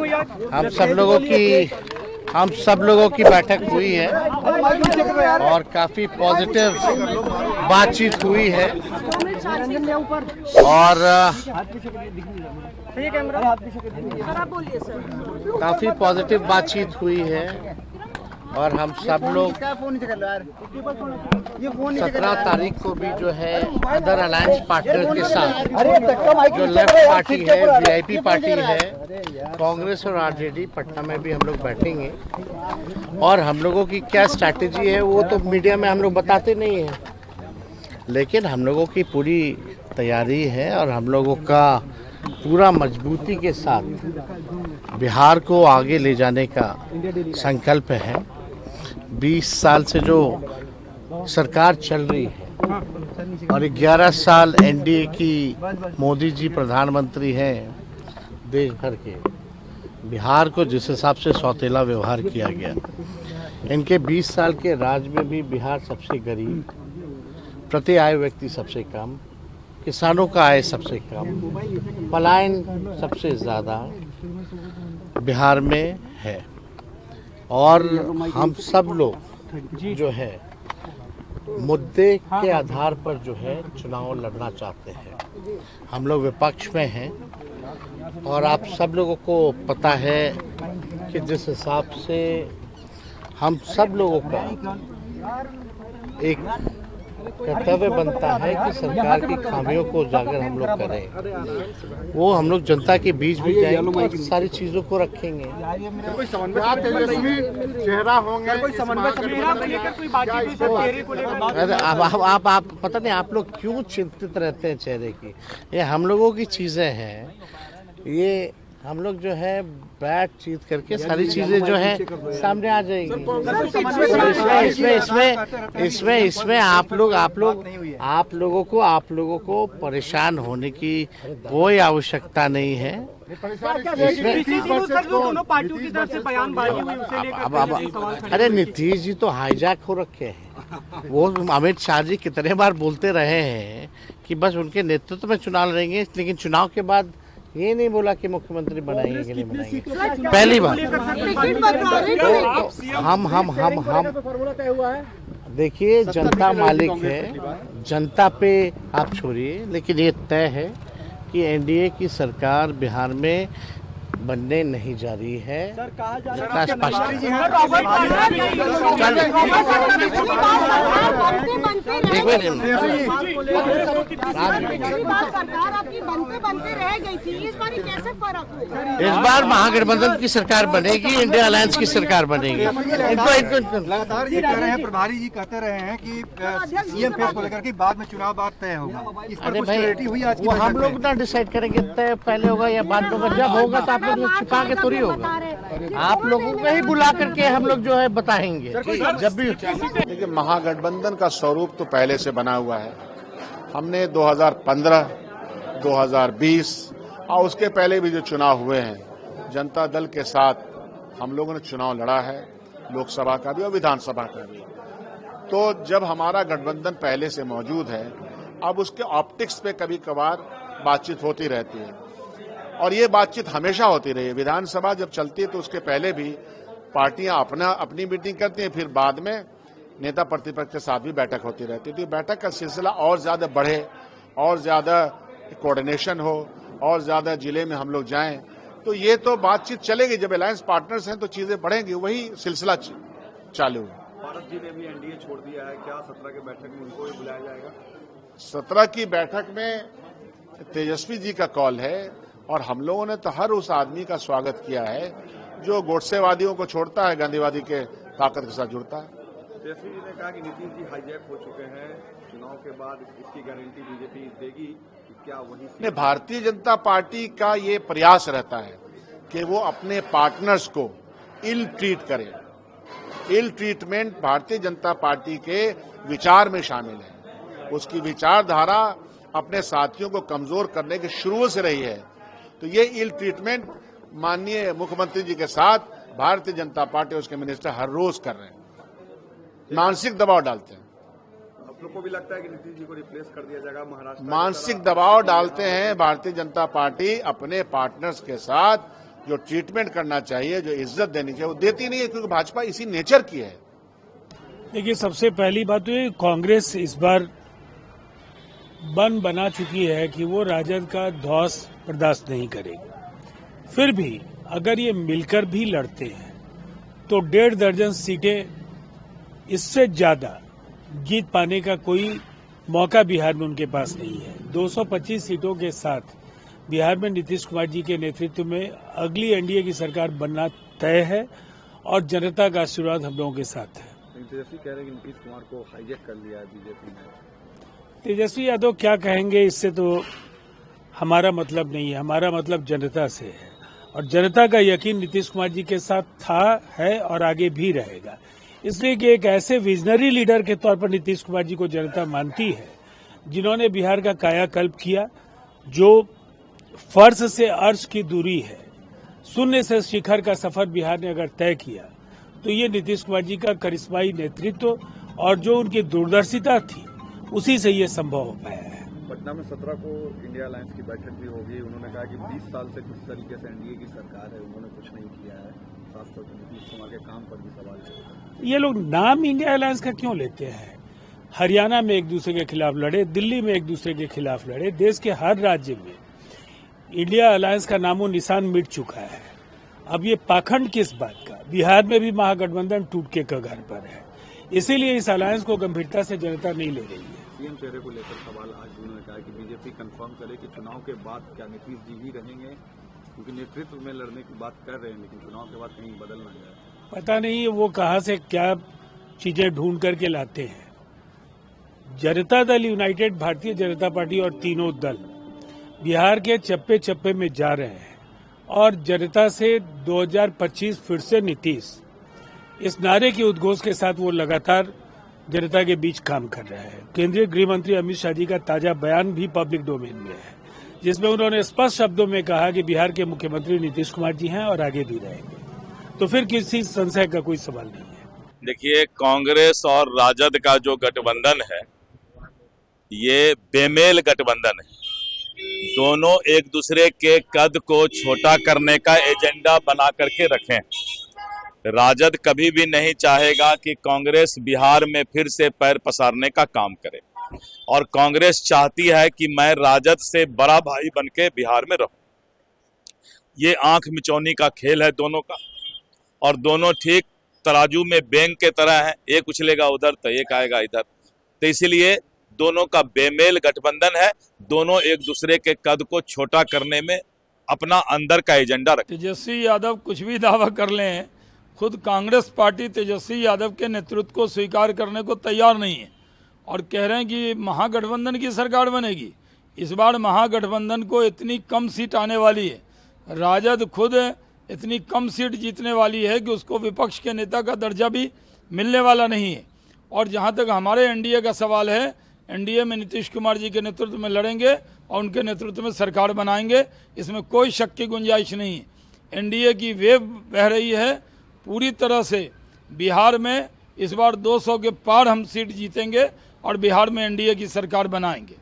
हुई आज? हम सब लोगों की बैठक हुई है और काफी पॉजिटिव बातचीत हुई है और काफी पॉजिटिव बातचीत हुई है और हम सब लोग 17 तारीख को भी जो है अदर अलायंस पार्टनर के साथ जो लेफ्ट पार्टी है, वीआईपी पार्टी है, कांग्रेस और आरजेडी, पटना में भी हम लोग बैठेंगे और हम लोगों की क्या स्ट्रैटेजी है वो तो मीडिया में हम लोग बताते नहीं हैं, लेकिन हम लोगों की पूरी तैयारी है और हम लोगों का पूरा मजबूती के साथ बिहार को आगे ले जाने का संकल्प है। 20 साल से जो सरकार चल रही है और 11 साल एनडीए की मोदी जी प्रधानमंत्री हैं देश भर के, बिहार को जिस हिसाब से सौतेला व्यवहार किया गया, इनके 20 साल के राज में भी बिहार सबसे गरीब, प्रति आय व्यक्ति सबसे कम, किसानों का आय सबसे कम, पलायन सबसे ज़्यादा बिहार में है और हम सब लोग जो है मुद्दे के आधार पर जो है चुनाव लड़ना चाहते हैं। हम लोग विपक्ष में हैं और आप सब लोगों को पता है कि जिस हिसाब से हम सब लोगों का एक कर्तव्य बनता है कि सरकार की खामियों को उजागर हम लोग करें, वो हम लोग जनता के बीच भी जाएंगे और सारी चीजों को रखेंगे। आप पता नहीं आप लोग क्यों चिंतित रहते हैं चेहरे की, ये हम लोगों की चीजें हैं, ये हम लोग जो है बातचीत करके सारी चीजें जो है सामने आ जाएगी। इसमें आप लोगों को परेशान होने की कोई आवश्यकता नहीं है। अरे नीतीश जी तो हाईजैक हो रखे हैं, वो अमित शाह जी कितने बार बोलते रहे हैं कि बस उनके नेतृत्व में चुनाव लड़ेंगे, लेकिन चुनाव के बाद ये नहीं बोला कि मुख्यमंत्री बनाएंगे कि नहीं बनाएंगे। पहली बार हम देखिए, जनता मालिक है, जनता पे आप छोड़िए, लेकिन ये तय है कि एनडीए की सरकार बिहार में बनने नहीं जा रही है। इस बार महागठबंधन की सरकार बनेगी, इंडिया अलायंस की सरकार बनेगी। लगातार ये कह रहे हैं, प्रभारी जी कहते रहे हैं कि सीएम फेस को लेकर के बाद में चुनाव बाद तय होगा। इस पर कुछ क्लैरिटी हुई आज की? हम लोग ना डिसाइड करेंगे तय पहले होगा या बाद में, जब होगा तो आप लोग छिपा के थोड़ी होगा, आप लोगों को ही बुला करके हम लोग जो है बताएंगे जब भी। देखिए, महागठबंधन का स्वरूप तो पहले से बना हुआ है। हमने 2015, 2020 और उसके पहले भी जो चुनाव हुए हैं, जनता दल के साथ हम लोगों ने चुनाव लड़ा है, लोकसभा का भी और विधानसभा का भी। तो जब हमारा गठबंधन पहले से मौजूद है, अब उसके ऑप्टिक्स पे कभी कभार बातचीत होती रहती है और ये बातचीत हमेशा होती रही है। विधानसभा जब चलती है तो उसके पहले भी पार्टियां अपनी मीटिंग करती हैं, फिर बाद में नेता प्रतिपक्ष के साथ भी बैठक होती रहती है। तो बैठक का सिलसिला और ज्यादा बढ़े और ज्यादा कोऑर्डिनेशन हो और ज्यादा जिले में हम लोग जाएं, तो ये तो बातचीत चलेगी। जब अलायंस पार्टनर्स हैं तो चीजें बढ़ेंगी, वही सिलसिला चालू है। भारत जी ने भी एनडीए छोड़ दिया है, क्या 17 की बैठक में उनको भी बुलाया जाएगा? 17 की बैठक में तेजस्वी जी का कॉल है और हम लोगों ने तो हर उस आदमी का स्वागत किया है जो गोडसेवादियों को छोड़ता है, गांधीवादी के ताकत के साथ जुड़ता है। तेजस्वी जी ने कहा कि नीतीश जी हाईजैक हो चुके हैं, चुनाव के बाद इसकी गारंटी बीजेपी देगी कि क्या वही? भारतीय जनता पार्टी का ये प्रयास रहता है कि वो अपने पार्टनर्स को इल ट्रीट करे। Ill treatment Bharatiya Janata party के विचार में शामिल है। उसकी विचारधारा अपने साथियों को कमजोर करने की शुरू से रही है। तो ये इल ट्रीटमेंट माननीय मुख्यमंत्री जी के साथ भारतीय जनता पार्टी और उसके मिनिस्टर हर रोज कर रहे हैं, मानसिक दबाव डालते हैं। आप लोग को भी लगता है कि नीतीश जी को रिप्लेस कर दिया जाएगा महाराष्ट्र? मानसिक दबाव डालते हैं भारतीय जनता पार्टी अपने पार्टनर्स के साथ जो ट्रीटमेंट करना चाहिए, जो इज्जत देनी चाहिए, वो देती नहीं है, क्योंकि भाजपा इसी नेचर की है। देखिए, सबसे पहली बात तो ये कांग्रेस इस बार बना चुकी है कि वो राजद का धौंस बर्दाश्त नहीं करेगी। फिर भी अगर ये मिलकर भी लड़ते हैं तो 1.5 दर्जन सीटें, इससे ज्यादा जीत पाने का कोई मौका बिहार में उनके पास नहीं है। 225 सीटों के साथ बिहार में नीतीश कुमार जी के नेतृत्व में अगली एनडीए की सरकार बनना तय है और जनता का आशीर्वाद हम लोगों के साथ है। तेजस्वी कह रहे हैं कि नीतीश कुमार को हाईजैक कर लिया है बीजेपी ने। तेजस्वी यादव क्या कहेंगे, इससे तो हमारा मतलब नहीं है। हमारा मतलब जनता से है और जनता का यकीन नीतीश कुमार जी के साथ था, है और आगे भी रहेगा। इसलिए कि एक ऐसे विजनरी लीडर के तौर पर नीतीश कुमार जी को जनता मानती है, जिन्होंने बिहार का कायाकल्प किया, जो फर्श से अर्श की दूरी है, शून्य से शिखर का सफर बिहार ने अगर तय किया, तो ये नीतीश कुमार जी का करिश्माई नेतृत्व और जो उनकी दूरदर्शिता थी, उसी से ये संभव हो पाया है। पटना में 17 को इंडिया अलायंस की बैठक भी होगी। उन्होंने कहा कि 20 साल से किस तरीके से एनडीए की सरकार है, उन्होंने कुछ नहीं किया है। खासतौर पर नीतीश कुमार के काम पर भी सवाल है। ये लोग नाम इंडिया अलायंस का क्यों लेते हैं? हरियाणा में एक दूसरे के खिलाफ लड़े, दिल्ली में एक दूसरे के खिलाफ लड़े, देश के हर राज्य में इंडिया अलायंस का नामो निशान मिट चुका है। अब ये पाखंड किस बात का? बिहार में भी महागठबंधन टूट के कगार पर है, इसीलिए इस अलायंस को गंभीरता से जनता नहीं ले रही है। सीएम चेहरे को लेकर सवाल आज उन्होंने कहा कि बीजेपी कंफर्म करे कि चुनाव के बाद क्या नीतीश जी ही रहेंगे, क्योंकि नेतृत्व में लड़ने की बात कर रहे हैं, लेकिन चुनाव के बाद कहीं बदल ना जाए। पता नहीं वो कहां से क्या चीजें ढूंढ करके लाते हैं। जनता दल यूनाइटेड, भारतीय जनता पार्टी और तीनों दल बिहार के चप्पे चप्पे में जा रहे हैं और जनता से 2025 फिर से नीतीश, इस नारे के उद्घोष के साथ वो लगातार जनता के बीच काम कर रहा है। केंद्रीय गृह मंत्री अमित शाह जी का ताजा बयान भी पब्लिक डोमेन में है, जिसमें उन्होंने स्पष्ट शब्दों में कहा कि बिहार के मुख्यमंत्री नीतीश कुमार जी हैं और आगे भी रहेंगे। तो फिर किसी संशय का कोई सवाल नहीं है। देखिए, कांग्रेस और राजद का जो गठबंधन है, ये बेमेल गठबंधन है। दोनों एक दूसरे के कद को छोटा करने का एजेंडा बना करके रखें। राजद कभी भी नहीं चाहेगा कि कांग्रेस बिहार में फिर से पैर पसारने का काम करे, और कांग्रेस चाहती है कि मैं राजद से बड़ा भाई बनके बिहार में रहूं। ये आंख मिचौनी का खेल है दोनों का, और दोनों ठीक तराजू में बेंग के तरह हैं। एक उछलेगा उधर तो एक आएगा इधर, तो इसीलिए दोनों का बेमेल गठबंधन है। दोनों एक दूसरे के कद को छोटा करने में अपना अंदर का एजेंडा रखते। तेजस्वी यादव कुछ भी दावा कर लें, खुद कांग्रेस पार्टी तेजस्वी यादव के नेतृत्व को स्वीकार करने को तैयार नहीं है और कह रहे हैं कि महागठबंधन की सरकार बनेगी। इस बार महागठबंधन को इतनी कम सीट आने वाली है, राजद खुद इतनी कम सीट जीतने वाली है कि उसको विपक्ष के नेता का दर्जा भी मिलने वाला नहीं है। और जहां तक हमारे एनडीए का सवाल है, एनडीए में नीतीश कुमार जी के नेतृत्व में लड़ेंगे और उनके नेतृत्व में सरकार बनाएंगे, इसमें कोई शक की गुंजाइश नहीं है। एनडीए की वेव बह रही है पूरी तरह से। बिहार में इस बार 200 के पार हम सीट जीतेंगे और बिहार में एनडीए की सरकार बनाएंगे।